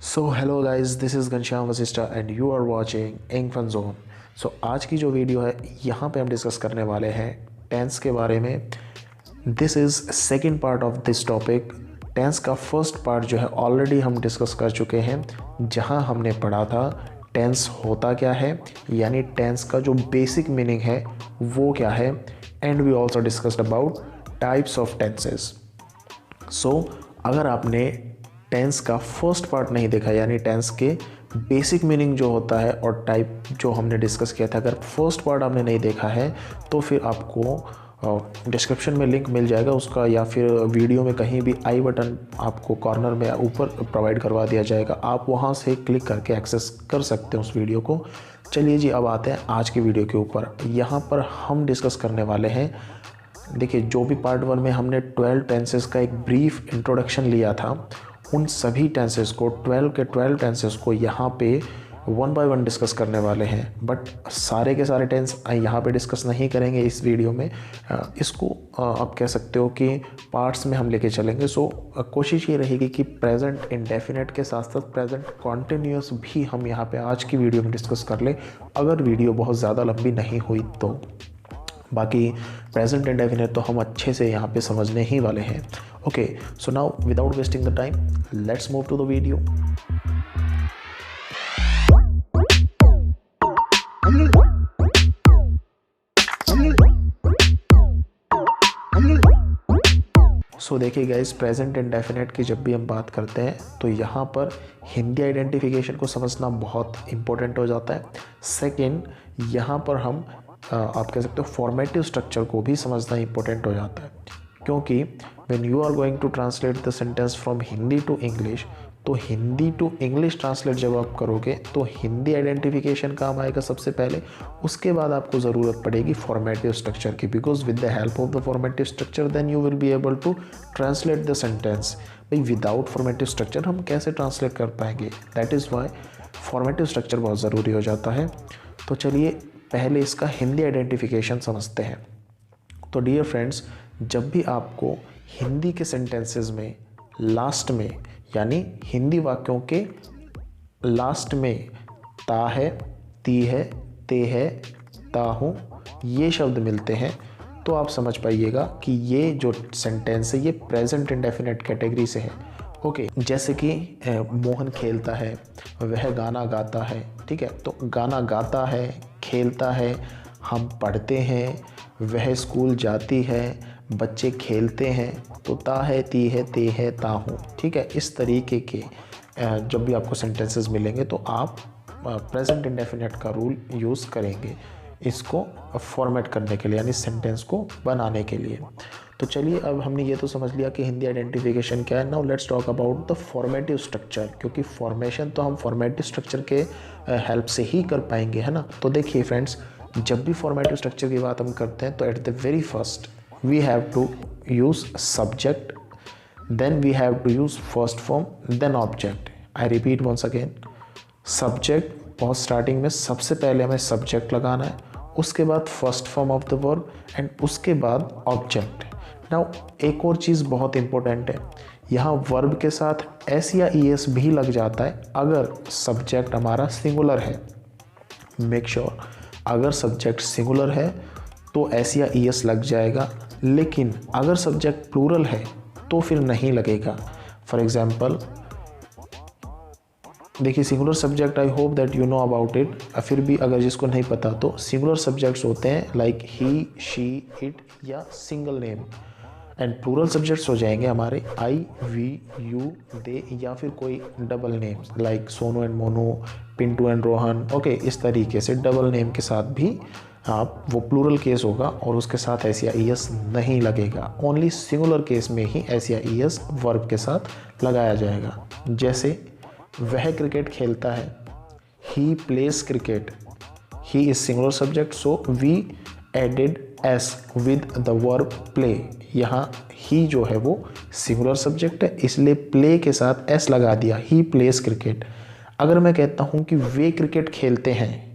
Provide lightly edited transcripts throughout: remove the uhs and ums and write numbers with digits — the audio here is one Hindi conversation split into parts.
So hello guys, this is Ghanshyam Vashishtha and you are watching ink fun zone. So आज की जो वीडियो है यहाँ पे हम डिस्कस करने वाले हैं टेंस के बारे में। This is second part of this topic. Tense का फर्स्ट पार्ट जो है ऑलरेडी हम डिस्कस कर चुके हैं, जहाँ हमने पढ़ा था टेंस होता क्या है, यानी टेंस का जो बेसिक मीनिंग है वो क्या है। And we also discussed about types of tenses. So अगर आपने टेंस का फर्स्ट पार्ट नहीं देखा, यानी टेंस के बेसिक मीनिंग जो होता है और टाइप जो हमने डिस्कस किया था, अगर फर्स्ट पार्ट आपने नहीं देखा है तो फिर आपको डिस्क्रिप्शन में लिंक मिल जाएगा उसका, या फिर वीडियो में कहीं भी आई बटन आपको कॉर्नर में ऊपर प्रोवाइड करवा दिया जाएगा, आप वहां से क्लिक करके एक्सेस कर सकते हैं उस वीडियो को। चलिए जी, अब आते हैं आज की वीडियो के ऊपर। यहाँ पर हम डिस्कस करने वाले हैं, देखिए जो भी पार्ट 1 में हमने 12 टेंसेस का एक ब्रीफ इंट्रोडक्शन लिया था, उन सभी टेंसेस को 12 के 12 टेंसेस को यहाँ पे वन बाय वन डिस्कस करने वाले हैं। बट सारे के सारे टेंस यहाँ पे डिस्कस नहीं करेंगे इस वीडियो में। इसको आप कह सकते हो कि पार्ट्स में हम लेके चलेंगे। सो कोशिश ये रहेगी कि प्रेजेंट इंडेफिनिट के साथ साथ प्रेजेंट कॉन्टिन्यूस भी हम यहाँ पे आज की वीडियो में डिस्कस कर लें, अगर वीडियो बहुत ज़्यादा लंबी नहीं हुई तो। बाकी प्रेजेंट इंडेफिनिट तो हम अच्छे से यहाँ पे समझने ही वाले हैं। Okay, so now without wasting the time let's move to the video. So देखिए गाइस, प्रेजेंट इंडेफिनिट की जब भी हम बात करते हैं तो यहाँ पर हिंदी आइडेंटिफिकेशन को समझना बहुत इंपॉर्टेंट हो जाता है। सेकंड, यहाँ पर हम आप कह सकते हो फॉर्मेटिव स्ट्रक्चर को भी समझना इंपॉर्टेंट हो जाता है, क्योंकि when you are going to translate the sentence from Hindi to English, तो हिंदी टू इंग्लिश ट्रांसलेट जब आप करोगे तो हिंदी आइडेंटिफिकेशन काम आएगा सबसे पहले, उसके बाद आपको ज़रूरत पड़ेगी फॉर्मेटिव स्ट्रक्चर की, because with the help of the formative structure then you will be able to translate the sentence. भाई विदाउट फॉर्मेटिव स्ट्रक्चर हम कैसे ट्रांसलेट कर पाएंगे, that is why formative structure बहुत ज़रूरी हो जाता है। तो चलिए पहले इसका हिंदी आइडेंटिफिकेशन समझते हैं। तो डियर फ्रेंड्स, जब भी आपको हिंदी के सेंटेंसेस में लास्ट में, यानी हिंदी वाक्यों के लास्ट में ता है, ती है, ते है, ता हूँ, ये शब्द मिलते हैं, तो आप समझ पाइएगा कि ये जो सेंटेंस है ये प्रेजेंट इंडेफिनिट कैटेगरी से है। ओके, जैसे कि मोहन खेलता है, वह गाना गाता है। ठीक है, तो गाना गाता है, खेलता है, हम पढ़ते हैं, वह स्कूल जाती है, बच्चे खेलते हैं, तो ता है, ती है, ते है, ता हूँ। ठीक है, इस तरीके के जब भी आपको सेंटेंसेस मिलेंगे तो आप प्रेजेंट इंडेफिनिट का रूल यूज़ करेंगे इसको फॉर्मेट करने के लिए, यानी सेंटेंस को बनाने के लिए। तो चलिए, अब हमने ये तो समझ लिया कि हिंदी आइडेंटिफिकेशन क्या है। Now let's talk about the formative structure, क्योंकि फॉर्मेशन तो हम फॉर्मेटिव स्ट्रक्चर के हेल्प से ही कर पाएंगे, है ना। तो देखिए फ्रेंड्स, जब भी फॉर्मेटिव स्ट्रक्चर की बात हम करते हैं तो at the very first we have to use subject, then we have to use first form, then object. I repeat once again, subject, बहुत स्टार्टिंग में सबसे पहले हमें सब्जेक्ट लगाना है, उसके बाद first form of the verb and उसके बाद ऑब्जेक्ट। नाउ एक और चीज़ बहुत इंपॉर्टेंट है, यहाँ वर्ब के साथ एस या ई एस भी लग जाता है अगर सब्जेक्ट हमारा सिंगुलर है। मेक श्योर, अगर सब्जेक्ट सिंगुलर है तो एस या ई एस लग जाएगा, लेकिन अगर सब्जेक्ट प्लूरल है तो फिर नहीं लगेगा। फॉर एग्जाम्पल देखिए, singular subject I hope that you know about it. फिर भी अगर जिसको नहीं पता तो सिंगुलर सब्जेक्ट्स होते हैं लाइक ही, शी, इट या single name, and plural subjects हो जाएंगे हमारे आई, वी, यू, दे, या फिर कोई double names like Sonu and Monu, Pintu and Rohan. Okay, इस तरीके से डबल नेम के साथ भी आप वो प्लूरल केस होगा और उसके साथ एस या ई एस नहीं लगेगा। ओनली सिंगुलर केस में ही एस या ई एस वर्ब के साथ लगाया जाएगा। जैसे वह क्रिकेट खेलता है, he plays cricket, he is singular subject, so we added S with the verb play. यहाँ ही जो है वो सिंगुलर सब्जेक्ट है, इसलिए प्ले के साथ एस लगा दिया, ही प्लेस क्रिकेट। अगर मैं कहता हूँ कि वे क्रिकेट खेलते हैं,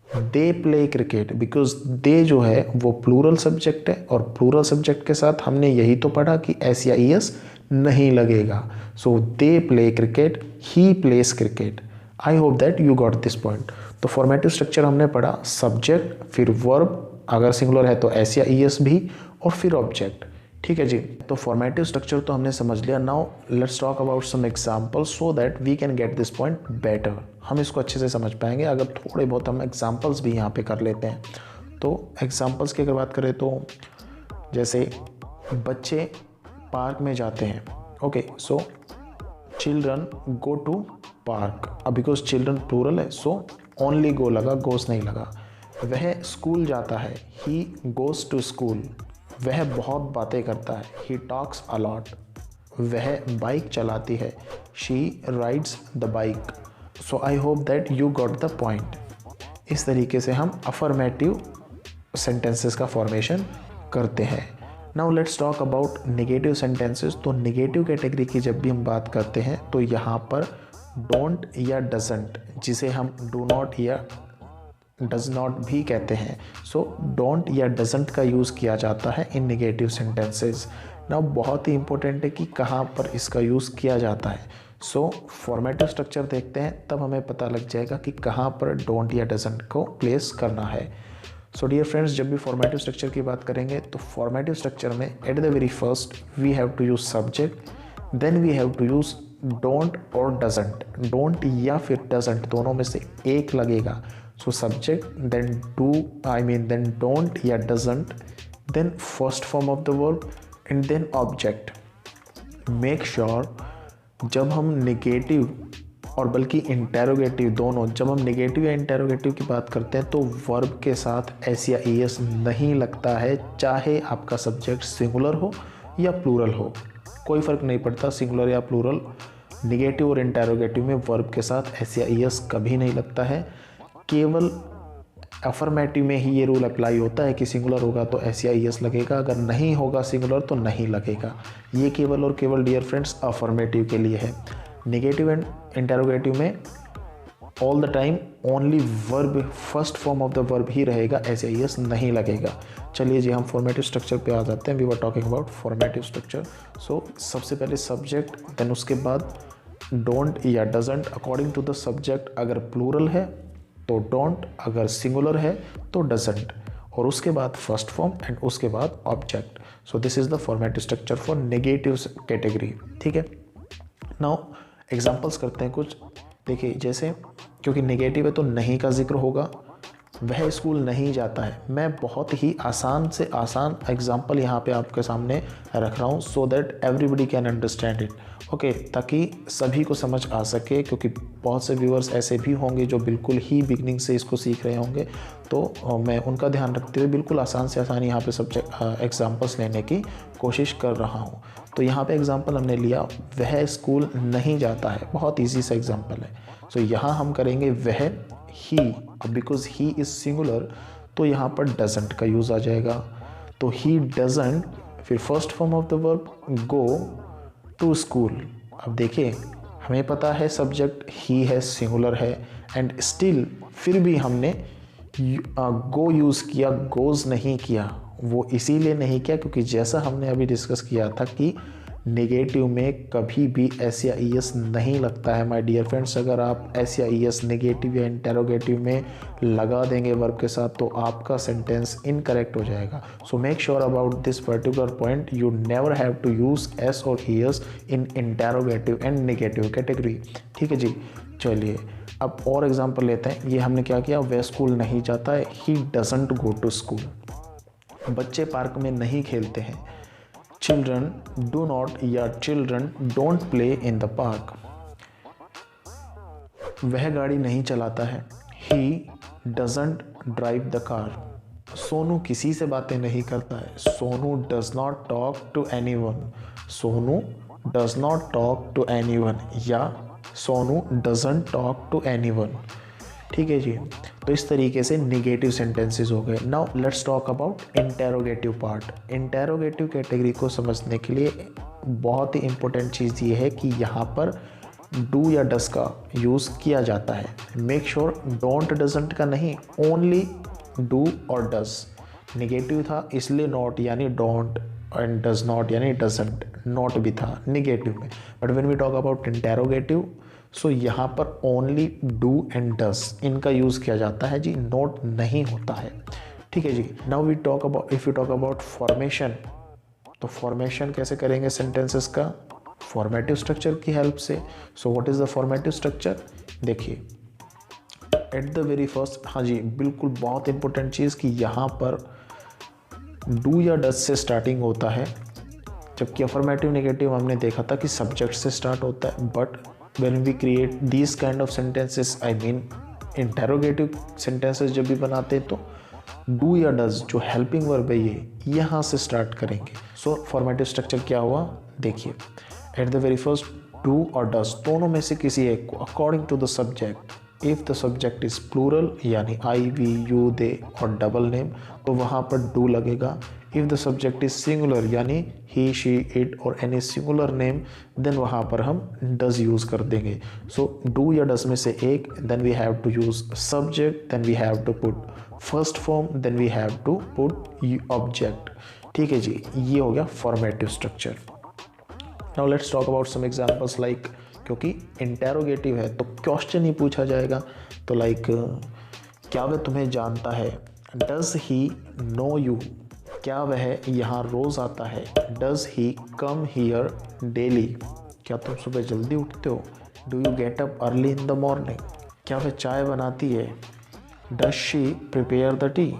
दे प्ले क्रिकेट, बिकॉज दे जो है वो प्लूरल सब्जेक्ट है और प्लूरल सब्जेक्ट के साथ हमने यही तो पढ़ा कि एस या ई एस नहीं लगेगा। So they play cricket, he plays cricket. I hope that you got this point. तो फॉर्मेटिव स्ट्रक्चर हमने पढ़ा, सब्जेक्ट, फिर वर्ब, अगर सिंगुलर है तो एस या ई एस भी, और फिर ऑब्जेक्ट। ठीक है जी। तो फॉर्मेटिव स्ट्रक्चर तो हमने समझ लिया। Now let's talk about some examples so that we can get this point better. हम इसको अच्छे से समझ पाएंगे अगर थोड़े बहुत हम एग्जांपल्स भी यहाँ पे कर लेते हैं। तो एग्जांपल्स की अगर बात करें तो जैसे बच्चे पार्क में जाते हैं। Okay, so children go to park. अब बिकॉज चिल्ड्रन प्लूरल है सो ओनली गो लगा, गोस नहीं लगा। वह स्कूल जाता है, ही गोज टू स्कूल। वह बहुत बातें करता है, ही टॉक्स अलॉट। वह बाइक चलाती है, she rides the bike. So I hope that you got the point. इस तरीके से हम अफर्मेटिव सेंटेंसेस का फॉर्मेशन करते हैं। Now let's talk about negative sentences. तो नेगेटिव कैटेगरी की जब भी हम बात करते हैं तो यहाँ पर डोंट या डजंट, जिसे हम डू नॉट या डज नॉट भी कहते हैं, सो डोंट या डजंट का यूज़ किया जाता है इन नेगेटिव सेंटेंसेस। नाउ बहुत ही इंपॉर्टेंट है कि कहाँ पर इसका यूज़ किया जाता है। सो फॉर्मेटिव स्ट्रक्चर देखते हैं तब हमें पता लग जाएगा कि कहाँ पर डोंट या डजंट को प्लेस करना है। सो डियर फ्रेंड्स, जब भी फॉर्मेटिव स्ट्रक्चर की बात करेंगे तो फॉर्मेटिव स्ट्रक्चर में at the very first we have to use subject, then we have to use don't or doesn't. Don't या फिर डजंट दोनों में से एक लगेगा। So subject, then do, then don't या doesn't, then first form of the verb and then object. Make sure जब हम नेगेटिव और बल्कि इंटेरोगेटिव दोनों, जब हम नेगेटिव या इंटेरोगेटिव की बात करते हैं तो वर्ब के साथ एस या ई एस नहीं लगता है, चाहे आपका सब्जेक्ट सिंगुलर हो या प्लूरल हो, कोई फ़र्क नहीं पड़ता सिंगुलर या प्लूरल। नेगेटिव और इंटेरोगेटिव में वर्ब के साथ एस या ई एस कभी नहीं लगता है। केवल अफर्मेटिव में ही ये रूल अप्लाई होता है कि सिंगुलर होगा तो एस या ई एस लगेगा, अगर नहीं होगा सिंगुलर तो नहीं लगेगा। ये केवल और केवल डियर फ्रेंड्स अफर्मेटिव के लिए है। नेगेटिव एंड इंटेरोगेटिव में all the time only verb, first form of the verb ही रहेगा, एस या ई एस नहीं लगेगा। चलिए जी, हम फॉर्मेटिव स्ट्रक्चर पे आ जाते हैं। We were talking about formative structure. So सबसे पहले सब्जेक्ट, देन उसके बाद डोंट या doesn't according to the subject. अगर प्लूरल है तो डोंट, अगर सिंगुलर है तो डजंट, और उसके बाद फर्स्ट फॉर्म एंड उसके बाद object. So this is the formative structure for negative category. ठीक है, नाउ एग्जाम्पल्स करते हैं कुछ। देखिए जैसे, क्योंकि नेगेटिव है तो नहीं का जिक्र होगा। वह स्कूल नहीं जाता है। मैं बहुत ही आसान से आसान एग्जाम्पल यहाँ पे आपके सामने रख रहा हूँ so that everybody can understand it. Okay, ताकि सभी को समझ आ सके, क्योंकि बहुत से व्यूअर्स ऐसे भी होंगे जो बिल्कुल ही बिगनिंग से इसको सीख रहे होंगे, तो मैं उनका ध्यान रखते हुए बिल्कुल आसान से आसान यहाँ पे सब्जेक्ट एग्जाम्पल्स लेने की कोशिश कर रहा हूँ। तो यहाँ पे एग्जाम्पल हमने लिया, वह स्कूल नहीं जाता है, बहुत ईजी सा एग्जाम्पल है। सो यहाँ हम करेंगे वह, ही। अब बिकॉज ही इज़ सिंगुलर तो यहाँ पर डजंट का यूज़ आ जाएगा। तो ही डजंट, फिर first form of the verb go to school. अब देखिए, हमें पता है सब्जेक्ट ही है, सिंगुलर है, एंड स्टिल फिर भी हमने गो यूज़ किया, गोज़ नहीं किया। वो इसीलिए नहीं किया क्योंकि जैसा हमने अभी डिस्कस किया था कि नेगेटिव में कभी भी एस या ई एस नहीं लगता है माय डियर फ्रेंड्स। अगर आप एस या ई एस नेगेटिव या इंटेरोगेटिव में लगा देंगे वर्ब के साथ तो आपका सेंटेंस इनकरेक्ट हो जाएगा। So make sure about this particular point, you never have to use S or E S in interrogative and negative category. ठीक है जी, चलिए अब और एग्जाम्पल लेते हैं। ये हमने क्या किया, वह स्कूल नहीं जाता है, he doesn't go to school. बच्चे पार्क में नहीं खेलते हैं, चिल्ड्रन डू नॉट या children don't play in the park. वह गाड़ी नहीं चलाता है, he doesn't drive the car. Sonu किसी से बातें नहीं करता है, Sonu does not talk to anyone. Sonu does not talk to anyone या Sonu doesn't talk to anyone. ठीक है जी, तो इस तरीके से नेगेटिव सेंटेंसेस हो गए। Now let's talk about interrogative part. Interrogative category को समझने के लिए बहुत ही इंपॉर्टेंट चीज़ ये है कि यहाँ पर डू या डस का यूज़ किया जाता है। मेक श्योर डोंट डजंट का नहीं, ओनली डू और डस। नेगेटिव था इसलिए नॉट यानी डोंट, एंड डज नॉट यानी डजंट, नॉट भी था निगेटिव में। But when we talk about interrogative, so यहाँ पर ओनली डू एंड डज इनका यूज़ किया जाता है जी, नॉट नहीं होता है। ठीक है जी। Now we talk about, if you talk about formation, तो फॉर्मेशन कैसे करेंगे सेंटेंसेस का, फॉर्मेटिव स्ट्रक्चर की हेल्प से। So what is the formative structure, देखिए एट द वेरी फर्स्ट, हाँ जी बिल्कुल बहुत इंपॉर्टेंट चीज़ कि यहाँ पर डू या डज से स्टार्टिंग होता है, जबकि अफर्मेटिव नेगेटिव हमने देखा था कि सब्जेक्ट से स्टार्ट होता है। But when we create this kind of sentences, I mean interrogative sentences जब भी बनाते हैं तो डू या डज जो हेल्पिंग वर्ब है ये यहाँ से स्टार्ट करेंगे। सो फॉर्मेटिव स्ट्रक्चर क्या हुआ, देखिए at the very first do और डज दोनों में से किसी एक को according to the subject, if the subject is plural यानी आई वी यू दे और डबल नेम तो वहाँ पर डू लगेगा। If the subject is singular यानी ही शी इट और एनी सिंगुलर नेम देन वहाँ पर हम डज यूज़ कर देंगे। सो डू या डज में से एक, then we have to use subject, then we have to put first form, then we have to put object. ठीक है जी, ये हो गया formative structure. Now let's talk about some examples like, क्योंकि इंटेरोगेटिव है तो क्वेश्चन ही पूछा जाएगा, तो लाइक क्या वह तुम्हें जानता है, डज ही नो यू, क्या वह यहाँ रोज़ आता है, does he come here daily, क्या तुम सुबह जल्दी उठते हो, do you get up early in the morning, क्या वह चाय बनाती है, does she prepare the T.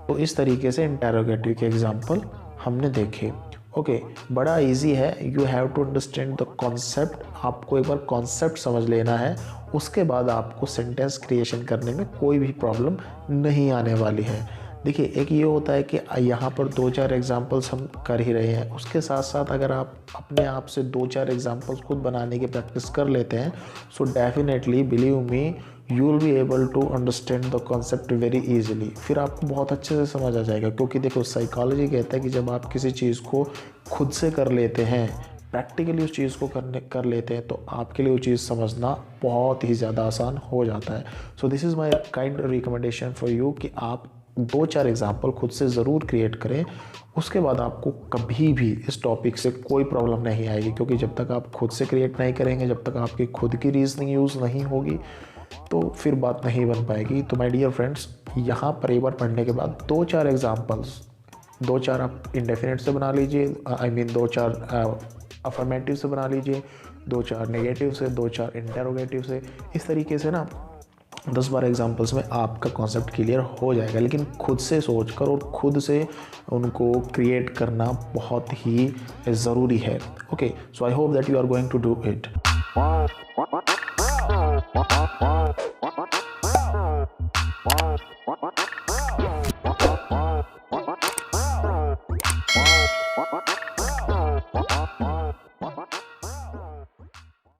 तो इस तरीके से इंटेरोगेटिव के एग्जाम्पल हमने देखे। ओके, बड़ा इजी है, you have to understand the concept, आपको एक बार कॉन्सेप्ट समझ लेना है, उसके बाद आपको सेंटेंस क्रिएशन करने में कोई भी प्रॉब्लम नहीं आने वाली है। देखिए एक ये होता है कि यहाँ पर 2-4 एग्जांपल्स हम कर ही रहे हैं, उसके साथ साथ अगर आप अपने आप से 2-4 एग्जांपल्स खुद बनाने की प्रैक्टिस कर लेते हैं, so definitely believe me you will be able to understand the concept very easily. फिर आपको बहुत अच्छे से समझ आ जाएगा, क्योंकि देखो साइकोलॉजी कहता है कि जब आप किसी चीज़ को खुद से कर लेते हैं, प्रैक्टिकली उस चीज़ को कर लेते हैं, तो आपके लिए वो चीज़ समझना बहुत ही ज़्यादा आसान हो जाता है। So this is my kind recommendation for you कि आप 2-4 एग्जाम्पल खुद से ज़रूर क्रिएट करें, उसके बाद आपको कभी भी इस टॉपिक से कोई प्रॉब्लम नहीं आएगी, क्योंकि जब तक आप खुद से क्रिएट नहीं करेंगे, जब तक आपकी खुद की रीजनिंग यूज़ नहीं होगी, तो फिर बात नहीं बन पाएगी। तो माय डियर फ्रेंड्स, यहाँ पर एक बार पढ़ने के बाद 2-4 एग्जाम्पल्स, 2-4 आप इंडेफिनिट से बना लीजिए, आई मीन 2-4 अफर्मेटिव से बना लीजिए, 2-4 नेगेटिव से, 2-4 इंटेरोगेटिव से, इस तरीके से ना 10-12 एग्जाम्पल्स में आपका कॉन्सेप्ट क्लियर हो जाएगा। लेकिन खुद से सोचकर और खुद से उनको क्रिएट करना बहुत ही ज़रूरी है। Okay, so I hope that you are going to do it.